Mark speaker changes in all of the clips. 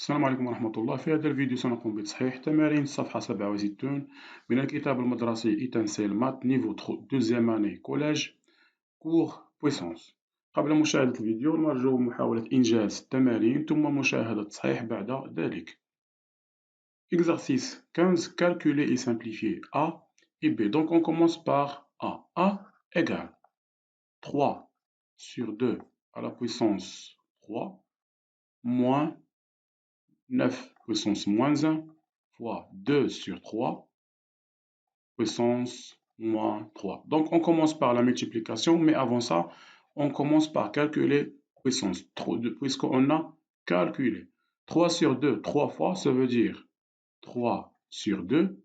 Speaker 1: السلام عليكم ورحمة الله. في هذا الفيديو سنقوم بتصحيح تمارين الصفحة 67 من الكتاب المدرسي إيتانسيل مات نيفو دوزيام أني كولاج كور بويسونس. قبل مشاهدة الفيديو نرجو محاولة إنجاز التمارين ثم مشاهدة التصحيح بعد ذلك. Exercice 15, calculer et simplifier A et B. Donc on commence par A. A égale 3 sur 2 à la puissance 3 moins 9 puissance moins 1 fois 2 sur 3 puissance moins 3. Donc on commence par la multiplication, mais avant ça, on commence par calculer puissance, puisqu'on a calculé. 3 sur 2, 3 fois, ça veut dire 3 sur 2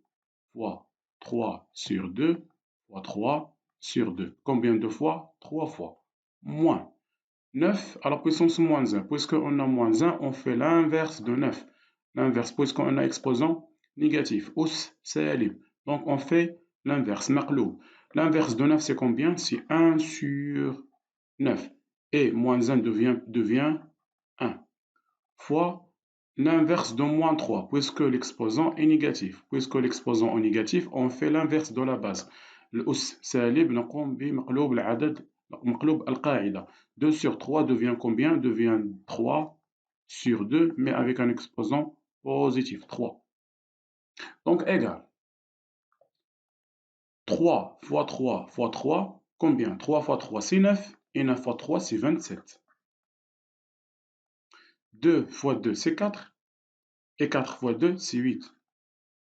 Speaker 1: fois 3 sur 2 fois 3 sur 2. Combien de fois? 3 fois. Moins 9 à la puissance moins 1. Puisqu'on a moins 1, on fait l'inverse de 9. L'inverse, puisqu'on a exposant négatif. Us salib. Donc on fait l'inverse. Maqloub. L'inverse de 9, c'est combien? C'est 1 sur 9. Et moins 1 devient 1. Fois l'inverse de moins 3, puisque l'exposant est négatif. Puisque l'exposant est négatif, on fait l'inverse de la base. الأس سالب نقوم بمقلوب العدد مقلوب القاعدة. 2 sur 3 devient combien? Devient 3 sur 2, mais avec un exposant positif, 3. Donc égal 3 fois 3 fois 3, combien? 3 fois 3 c'est 9, et 9 fois 3 c'est 27. 2 fois 2 c'est 4, et 4 fois 2 c'est 8.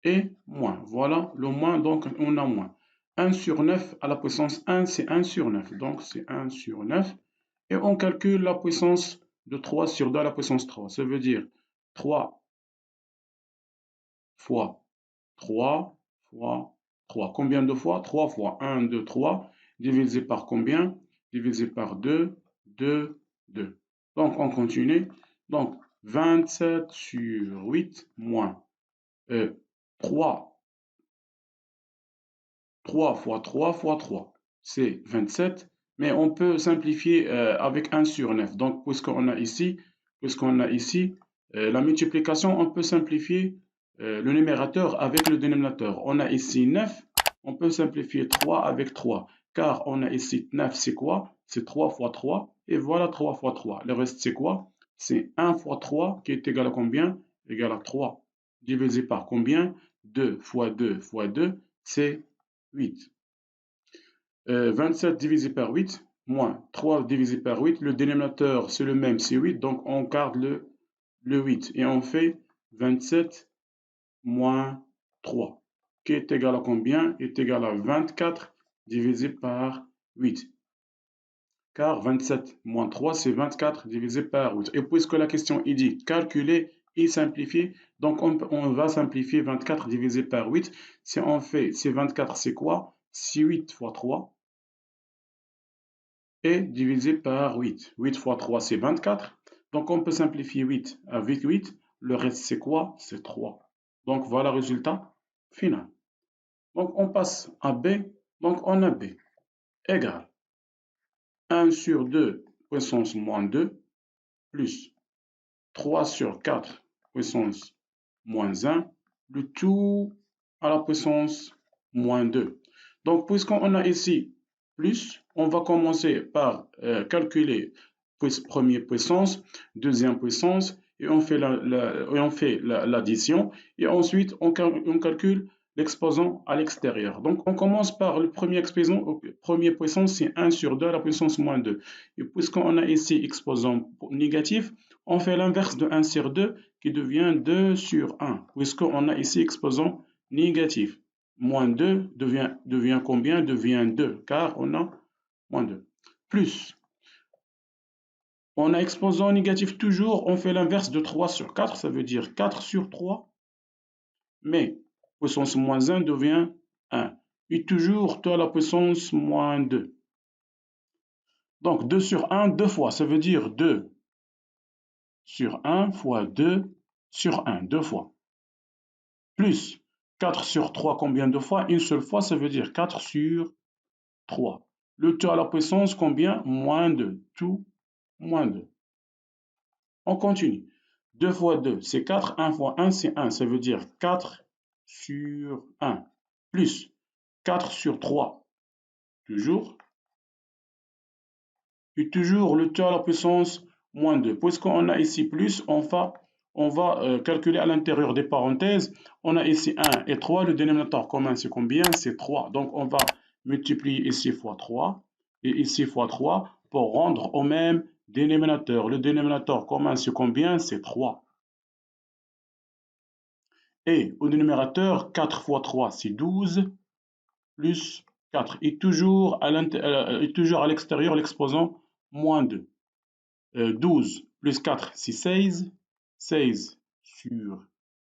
Speaker 1: Et moins. Voilà le moins, donc on a moins. 1 sur 9 à la puissance 1, c'est 1 sur 9. Donc c'est 1 sur 9. Et on calcule la puissance de 3 sur 2 à la puissance 3. Ça veut dire 3 fois 3 fois 3. Combien de fois? 3 fois 1, 2, 3. Divisé par combien? Divisé par 2, 2, 2. Donc on continue. Donc 27 sur 8 moins 3. 3 fois 3 fois 3, c'est 27, mais on peut simplifier avec 1 sur 9. Donc, puisqu'on a ici la multiplication, on peut simplifier le numérateur avec le dénominateur. On a ici 9, on peut simplifier 3 avec 3, car on a ici 9, c'est quoi? C'est 3 fois 3, et voilà 3 fois 3. Le reste, c'est quoi? C'est 1 fois 3 qui est égal à combien? Égal à 3. Divisé par combien? 2 fois 2 fois 2, c'est 8. 27 divisé par 8, moins 3 divisé par 8. Le dénominateur, c'est le même, c'est 8. Donc, on garde le 8. Et on fait 27 moins 3. Qui est égal à combien? Est égal à 24 divisé par 8. Car 27 moins 3, c'est 24 divisé par 8. Et puisque la question est dit calculer et simplifier, donc on va simplifier 24 divisé par 8. Si on fait, c'est 24, c'est quoi? C'est 8 fois 3. Et divisé par 8. 8 fois 3, c'est 24. Donc, on peut simplifier 8 avec 8. Le reste, c'est quoi? C'est 3. Donc, voilà le résultat final. Donc, on passe à B. Donc, on a B égale 1 sur 2 puissance moins 2 plus 3 sur 4 puissance moins 1, le tout à la puissance moins 2. Donc, puisqu'on a ici plus, on va commencer par calculer première puissance, deuxième puissance, et on fait l'addition, et ensuite on calcule l'exposant à l'extérieur. Donc, on commence par le premier exposant. Première puissance, c'est 1 sur 2 à la puissance moins 2. Et puisqu'on a ici exposant négatif, on fait l'inverse de 1 sur 2 qui devient 2 sur 1, puisqu'on a ici exposant négatif. Moins 2 devient combien? Devient 2, car on a moins 2. Plus, on a exposant négatif toujours, on fait l'inverse de 3 sur 4, ça veut dire 4 sur 3, mais puissance moins 1 devient 1. Et toujours, tu as la puissance moins 2. Donc 2 sur 1, 2 fois, ça veut dire 2 sur 1 fois 2 sur 1, 2 fois. Plus 4 sur 3, combien de fois? Une seule fois, ça veut dire 4 sur 3. Le tout à la puissance, combien? Moins 2. Tout moins 2. On continue. 2 fois 2, c'est 4. 1 fois 1, c'est 1. Ça veut dire 4 sur 1. Plus 4 sur 3. Toujours. Et toujours le tout à la puissance moins 2. Puisqu'on a ici plus, on va calculer à l'intérieur des parenthèses. On a ici 1 et 3. Le dénominateur commun, c'est combien? C'est 3. Donc, on va multiplier ici fois 3 et ici fois 3 pour rendre au même dénominateur. Le dénominateur commun, c'est combien? C'est 3. Et au numérateur, 4 fois 3, c'est 12, plus 4. Et toujours à l'extérieur, l'exposant moins 2. 12 plus 4, c'est 16. 16 sur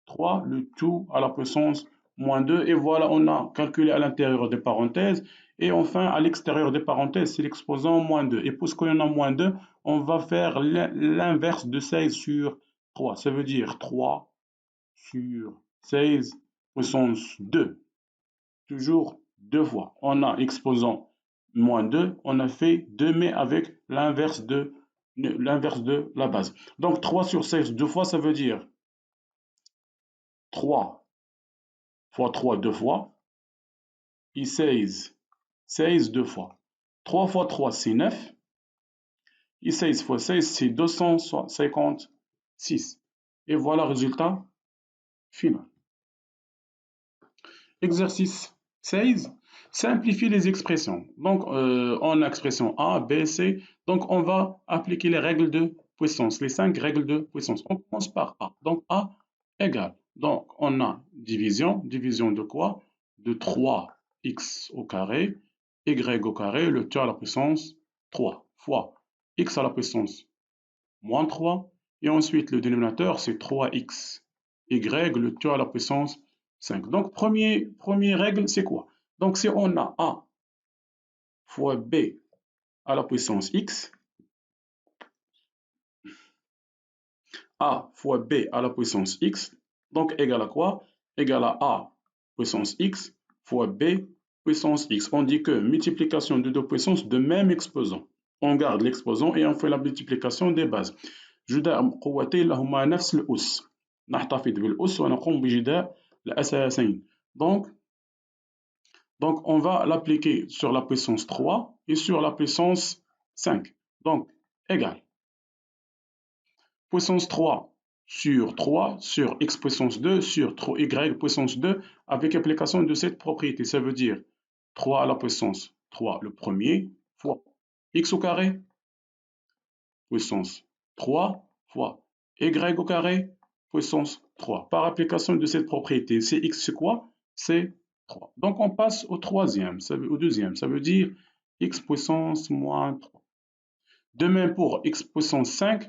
Speaker 1: 3, le tout à la puissance moins 2. Et voilà, on a calculé à l'intérieur des parenthèses. Et enfin, à l'extérieur des parenthèses, c'est l'exposant moins 2. Et puisqu'il y en a moins 2, on va faire l'inverse de 16 sur 3. Ça veut dire 3 sur 16 puissance 2. Toujours deux fois. On a exposant moins 2, on a fait 2 mais avec l'inverse de la base. Donc 3 sur 16 deux fois, ça veut dire 3 fois 3 deux fois, et 16, 16 deux fois. 3 fois 3, c'est 9, et 16 fois 16, c'est 256. Et voilà le résultat final. Exercice 16. Simplifier les expressions. Donc, on a expression A, B, C. Donc, on va appliquer les règles de puissance, les 5 règles de puissance. On commence par A. Donc, A égale. Donc, on a division. Division de quoi? De 3x au carré, y au carré, le tout à la puissance 3 fois x à la puissance moins 3. Et ensuite, le dénominateur, c'est 3x. Y, le tout à la puissance 5. Donc, première règle, c'est quoi? Donc, si on a A fois B à la puissance x, A fois B à la puissance x, donc égal à quoi? Égal à A puissance x fois B puissance x. On dit que multiplication de deux puissances de même exposant. On garde l'exposant et on fait la multiplication des bases. جداء قوتين لهما نفس الأس نحتفظ بالأس ونقوم بجداء الأساسين. Donc, on va l'appliquer sur la puissance 3 et sur la puissance 5. Donc, égal. Puissance 3 sur x puissance 2 sur y puissance 2 avec application de cette propriété. Ça veut dire 3 à la puissance 3 le premier fois x au carré puissance 3 fois y au carré puissance 3. Par application de cette propriété, c'est x c'est quoi? C'est 3. Donc on passe au deuxième, ça veut dire x puissance moins 3. De même pour x puissance 5,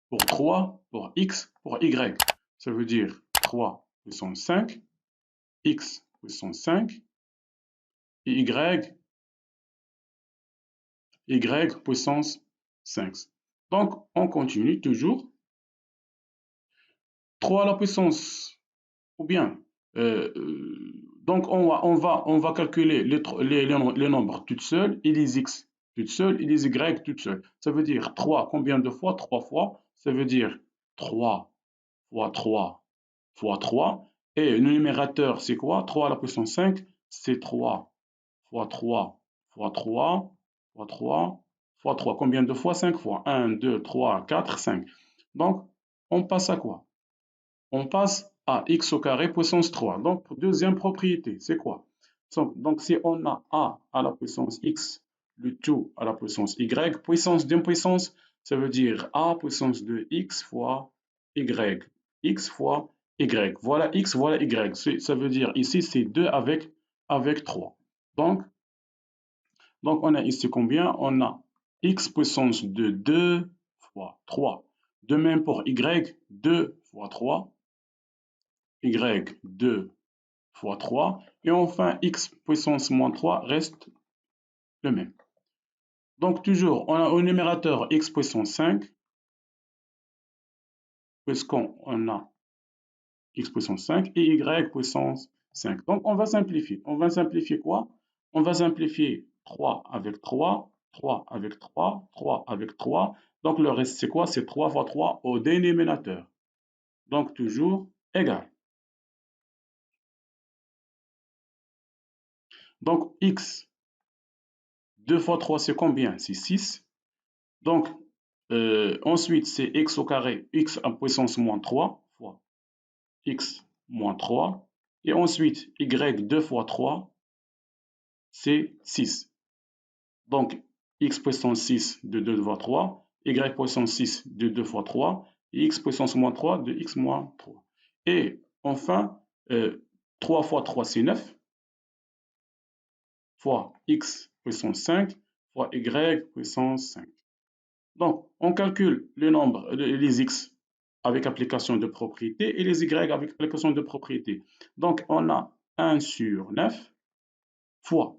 Speaker 1: pour 3, pour x, pour y. Ça veut dire 3 puissance 5, x puissance 5, et y puissance 5. Donc on continue toujours. 3 à la puissance, ou bien, donc on va calculer les nombres toutes seules et les x toutes seules et les y toutes seules. Ça veut dire 3 combien de fois? 3 fois. Ça veut dire 3 fois 3 fois 3. Et le numérateur, c'est quoi? 3 à la puissance 5, c'est 3 fois 3 fois 3 fois 3 fois 3. Combien de fois? 5 fois. 1, 2, 3, 4, 5. Donc, on passe à quoi? On passe à x au carré puissance 3. Donc, deuxième propriété, c'est quoi? Donc, si on a a à la puissance x, le tout à la puissance y, puissance d'une puissance, ça veut dire a puissance de x fois y, x fois y. Voilà x, voilà y. Ça veut dire ici, c'est 2 avec 3. Donc, on a ici combien? On a x puissance de 2 fois 3. De même pour y, 2 fois 3. Y 2 fois 3. Et enfin, x puissance moins 3 reste le même. Donc, toujours, on a au numérateur x puissance 5, puisqu'on a x puissance 5 et y puissance 5. Donc, on va simplifier. On va simplifier quoi? On va simplifier 3 avec 3, 3 avec 3, 3 avec 3. Donc, le reste, c'est quoi? C'est 3 fois 3 au dénominateur. Donc, toujours égal. Donc, x, 2 fois 3, c'est combien? C'est 6. Donc, ensuite, c'est x au carré, x en puissance moins 3 fois x moins 3. Et ensuite, y 2 fois 3, c'est 6. Donc, x puissance 6 de 2 fois 3, y puissance 6 de 2 fois 3, et x puissance moins 3 de x moins 3. Et enfin, 3 fois 3, c'est 9, fois x puissance 5, fois y puissance 5. Donc, on calcule le nombre, les x avec application de propriété et les y avec application de propriété. Donc, on a 1 sur 9 fois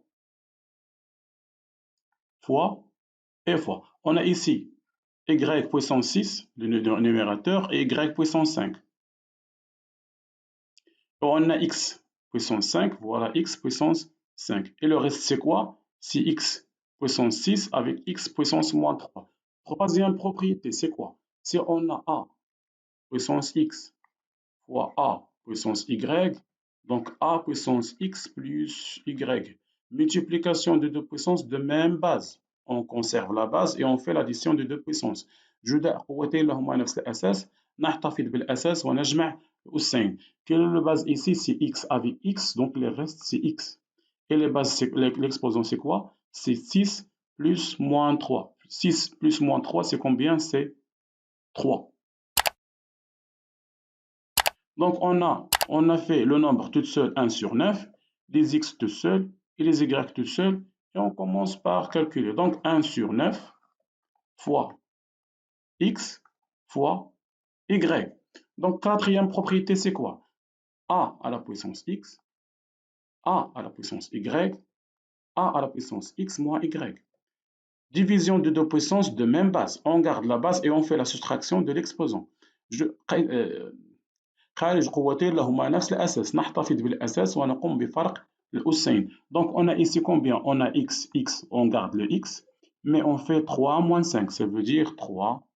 Speaker 1: et fois. On a ici y puissance 6, le numérateur, et y puissance 5. On a x puissance 5, voilà x puissance 5. Et le reste, c'est quoi? C'est x puissance 6 avec x puissance moins 3. Troisième propriété, c'est quoi? Si on a a puissance x fois a puissance y, donc a puissance x plus y. Multiplication de deux puissances de même base. On conserve la base et on fait l'addition de deux puissances. جداء قوتين لهما نفس الأساس نحتفظ بالأساس ونجمع الأسين. Quelle est la base ici? C'est x avec x, donc le reste c'est x. Et les bases, l'exposant c'est quoi? C'est 6 plus moins 3. 6 plus moins 3, c'est combien? C'est 3. Donc, on a fait le nombre tout seul 1 sur 9, les x tout seul et les y tout seul. Et on commence par calculer. Donc, 1 sur 9 fois x fois y. Donc, quatrième propriété, c'est quoi? A à la puissance x, a à la puissance y, a à la puissance x moins y. Division de deux puissances de même base. On garde la base et on fait la soustraction de l'exposant. خارج قوتين لهما نفس الأساس نحتفظ بالأساس ونقوم بفرق الأسين. Donc on a ici combien? On a x, on garde le x, mais on fait 3 moins 5, ça veut dire 3.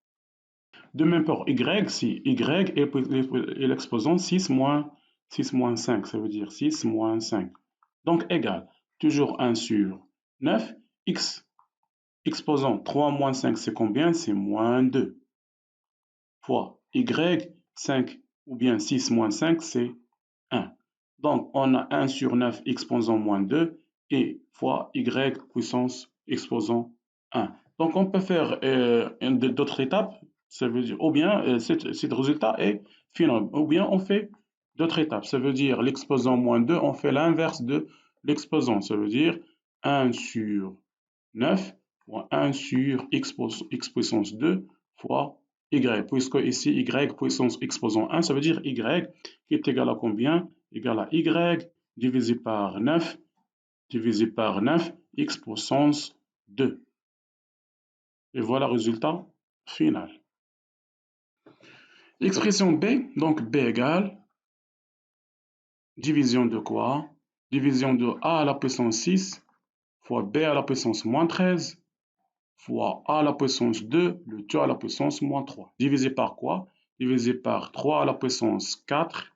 Speaker 1: De même pour y, si y et l'exposant 6 moins 5, ça veut dire 6 moins 5. Donc égal, toujours 1 sur 9, x exposant 3 moins 5, c'est combien? C'est moins 2. Fois y, 5 ou bien 6 moins 5, c'est 1. Donc, on a 1 sur 9 exposant moins 2 et fois y puissance exposant 1. Donc, on peut faire d'autres étapes, ça veut dire, ou bien ce résultat est final, ou bien on fait d'autres étapes. Ça veut dire l'exposant moins 2, on fait l'inverse de l'exposant. Ça veut dire 1 sur 9 fois 1 sur x puissance 2 fois y, puisque ici y puissance exposant 1, ça veut dire y qui est égal à combien? Égal à y divisé par 9, x puissance 2. Et voilà le résultat final. Expression b, donc b égale division de quoi? Division de a à la puissance 6 fois b à la puissance moins 13 fois a à la puissance 2, le tout à la puissance moins 3. Divisé par quoi? Divisé par 3 à la puissance 4,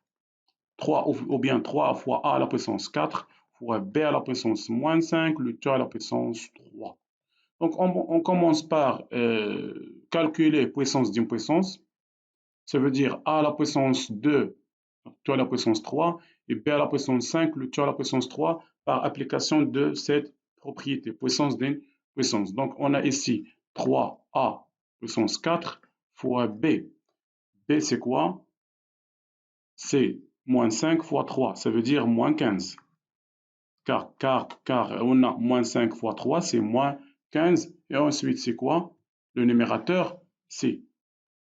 Speaker 1: 3 ou bien 3 fois a à la puissance 4 fois b à la puissance moins 5, le tout à la puissance 3. Donc on commence par calculer puissance d'une puissance. Ça veut dire a à la puissance 2, tout à la puissance 3, et b à la puissance 5, le tout à la puissance 3, par application de cette propriété, puissance d'une puissance. Donc on a ici 3a puissance 4 fois b. B c'est quoi? C'est moins 5 fois 3, ça veut dire moins 15. Car on a moins 5 fois 3, c'est moins 15. Et ensuite, c'est quoi? Le numérateur, c'est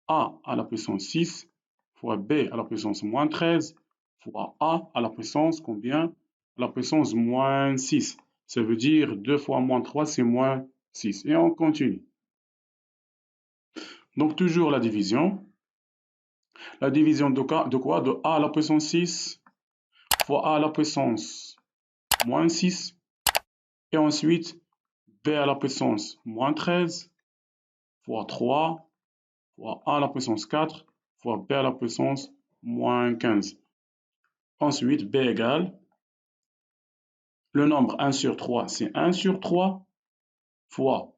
Speaker 1: a à la puissance 6 fois b à la puissance moins 13 fois a à la puissance combien? À la puissance moins 6. Ça veut dire 2 fois moins 3, c'est moins 6. Et on continue. Donc, toujours la division. La division de quoi? De a à la puissance 6 fois a à la puissance moins 6. Et ensuite, b à la puissance moins 13 fois 3 fois a à la puissance 4 fois b à la puissance moins 15. Ensuite, b égale, le nombre 1 sur 3, c'est 1 sur 3 fois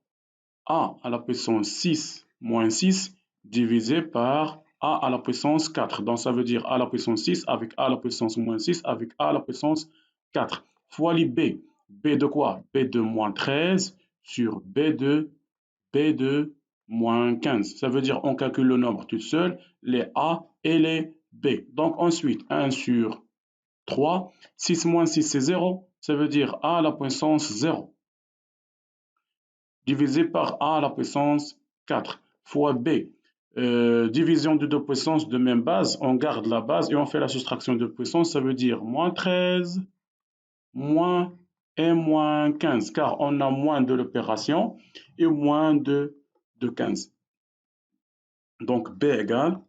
Speaker 1: a à la puissance 6 moins 6 divisé par a à la puissance 4. Donc, ça veut dire a à la puissance 6 avec a à la puissance moins 6 avec a à la puissance 4 fois les b. B de quoi? B de moins 13 sur B de moins 15. Ça veut dire on calcule le nombre tout seul, les a et les b. Donc, ensuite, 1 sur 3, 6 moins 6 c'est 0, ça veut dire a à la puissance 0 divisé par a à la puissance 4 fois b. Division de deux puissances de même base, on garde la base et on fait la soustraction de puissance, ça veut dire moins 13, moins et moins 15, car on a moins de l'opération et moins de 15. Donc b égale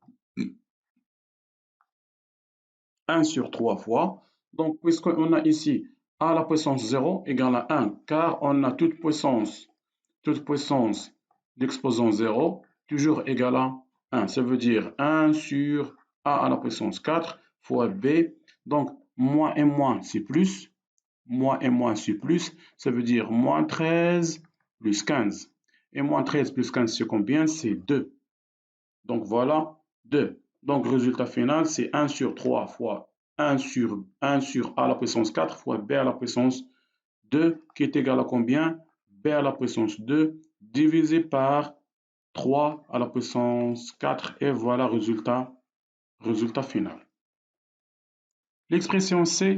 Speaker 1: 1 sur 3 fois. Donc puisqu'on a ici a à la puissance 0 égale à 1, car on a toute puissance d'exposant 0 toujours égale à 1. Ça veut dire 1 sur a à la puissance 4 fois b. Donc, moins et moins, c'est plus. Moins et moins, c'est plus. Ça veut dire moins 13 plus 15. Et moins 13 plus 15, c'est combien? C'est 2. Donc, voilà 2. Donc, résultat final, c'est 1 sur 3 fois 1 sur a à la puissance 4 fois b à la puissance 2 qui est égal à combien? B à la puissance 2 divisé par 3 à la puissance 4 et voilà résultat final. L'expression C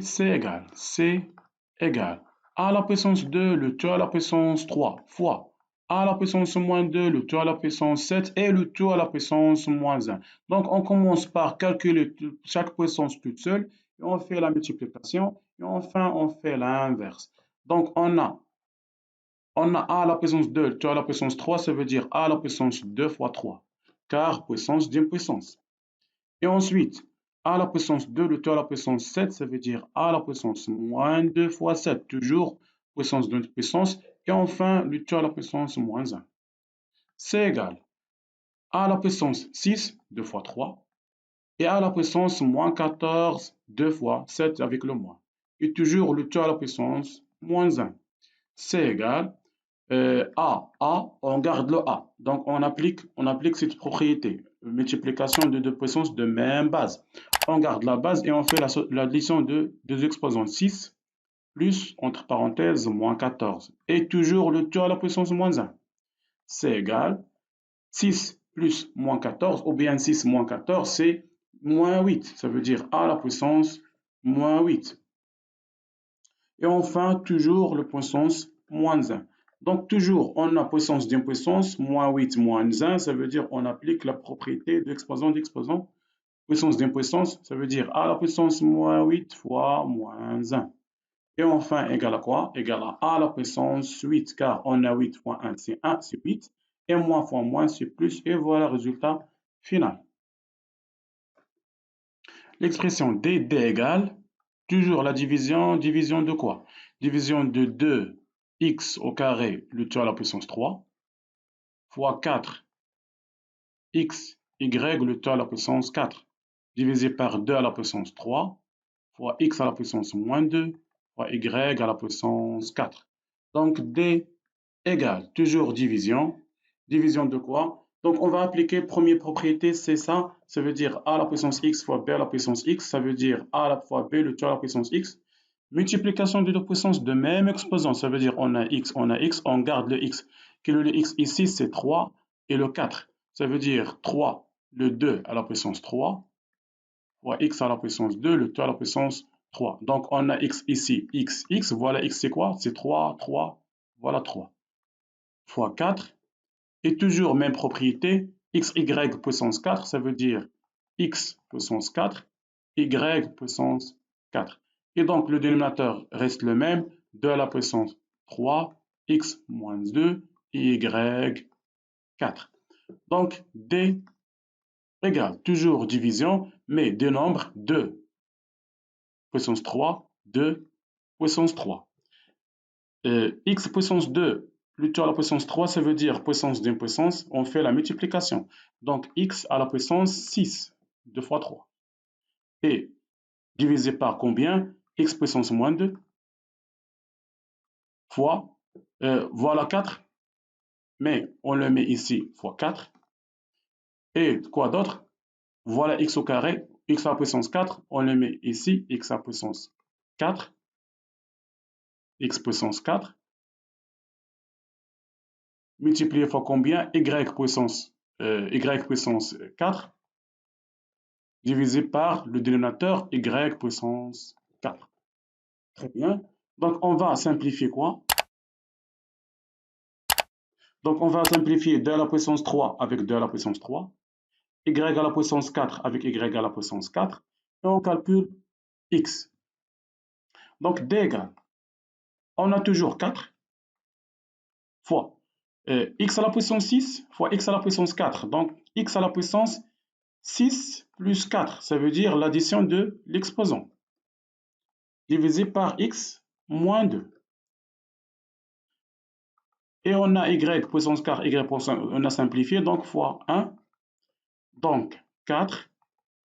Speaker 1: égale a à la puissance 2 le tout à la puissance 3 fois a à la puissance moins 2 le tout à la puissance 7 et le tout à la puissance moins 1. Donc on commence par calculer chaque puissance toute seule et on fait la multiplication et enfin on fait l'inverse. Donc on a a à la puissance 2, tu as la puissance 3, ça veut dire a à la puissance 2 fois 3, car puissance d'une puissance. Et ensuite, a à la puissance 2, le tout à la puissance 7, ça veut dire a à la puissance moins 2 fois 7, toujours puissance d'une puissance. Et enfin, le tout à la puissance moins 1. C'est égal a à la puissance 6, 2 fois 3, et a à la puissance moins 14, 2 fois 7 avec le moins. Et toujours le tout à la puissance moins 1. C'est égal A, on garde le A. Donc, on applique cette propriété. Multiplication de deux puissances de même base. On garde la base et on fait l'addition de deux exposants 6 plus, entre parenthèses, moins 14. Et toujours le tout à la puissance moins 1. C'est égal 6 plus moins 14, ou bien 6 moins 14, c'est moins 8. Ça veut dire A à la puissance moins 8. Et enfin, toujours le puissance moins 1. Donc, toujours, on a puissance d'une puissance, moins 8, moins 1, ça veut dire on applique la propriété d'exposant d'exposant. Puissance d'une puissance, ça veut dire a à la puissance moins 8 fois moins 1. Et enfin, égal à quoi? Égal à a à la puissance 8, car on a 8 fois 1, c'est 1, c'est 8. Et moins fois moins, c'est plus. Et voilà le résultat final. L'expression d égale, toujours la division de quoi? Division de 2x au carré, le tout à la puissance 3, fois 4x, y, le tout à la puissance 4, divisé par 2 à la puissance 3, fois x à la puissance moins 2, fois y à la puissance 4. Donc d égale, toujours division. Division de quoi? Donc, on va appliquer première propriété, c'est ça. Ça veut dire a à la puissance x fois b à la puissance x. Ça veut dire a à la fois b, le tout à la puissance x. Multiplication de deux puissances de même exposant. Ça veut dire on a x, on garde le x. Quel est le x ici? C'est 3 et le 4. Ça veut dire 3, le 2 à la puissance 3, fois x à la puissance 2, le tout à la puissance 3. Donc, on a x ici, x. Voilà x, c'est quoi? C'est 3, 3, voilà 3. Fois 4. Et toujours même propriété, x, y puissance 4, ça veut dire x puissance 4, y puissance 4. Et donc le dénominateur reste le même, 2 à la puissance 3, x moins 2, et y 4. Donc d égale toujours division, mais des nombres 2 puissance 3, 2 puissance 3. X puissance 2 plutôt à la puissance 3, ça veut dire puissance d'une puissance, on fait la multiplication. Donc x à la puissance 6, 2 fois 3. et divisé par combien? X puissance moins 2 fois, voilà 4, mais on le met ici fois 4. Et quoi d'autre? Voilà x au carré, x à la puissance 4, on le met ici, x à la puissance 4, x puissance 4, multiplié fois combien? Y puissance 4, divisé par le dénominateur y puissance 4. Très bien. Donc, on va simplifier quoi? Donc, on va simplifier 2 à la puissance 3 avec 2 à la puissance 3, y à la puissance 4 avec y à la puissance 4, et on calcule x. Donc, d égale, on a toujours 4 fois x à la puissance 6 fois x à la puissance 4. Donc, x à la puissance 6 plus 4, ça veut dire l'addition de l'exposant, divisé par x moins 2. Et on a y puissance 4, y puissance, on a simplifié, donc fois 1. Donc, 4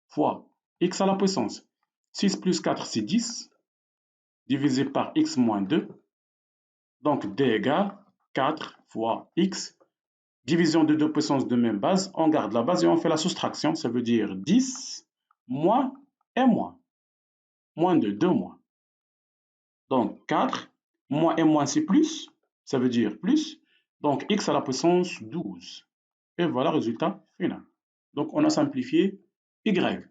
Speaker 1: fois x à la puissance 6 plus 4, c'est 10, divisé par x moins 2. Donc, d égale 4 fois x, division de deux puissances de même base, on garde la base et on fait la soustraction, ça veut dire 10 moins et moins. Moins de 2 moins. Donc 4, moins et moins c'est plus, ça veut dire plus. Donc x à la puissance 12. Et voilà le résultat final. Donc on a simplifié y.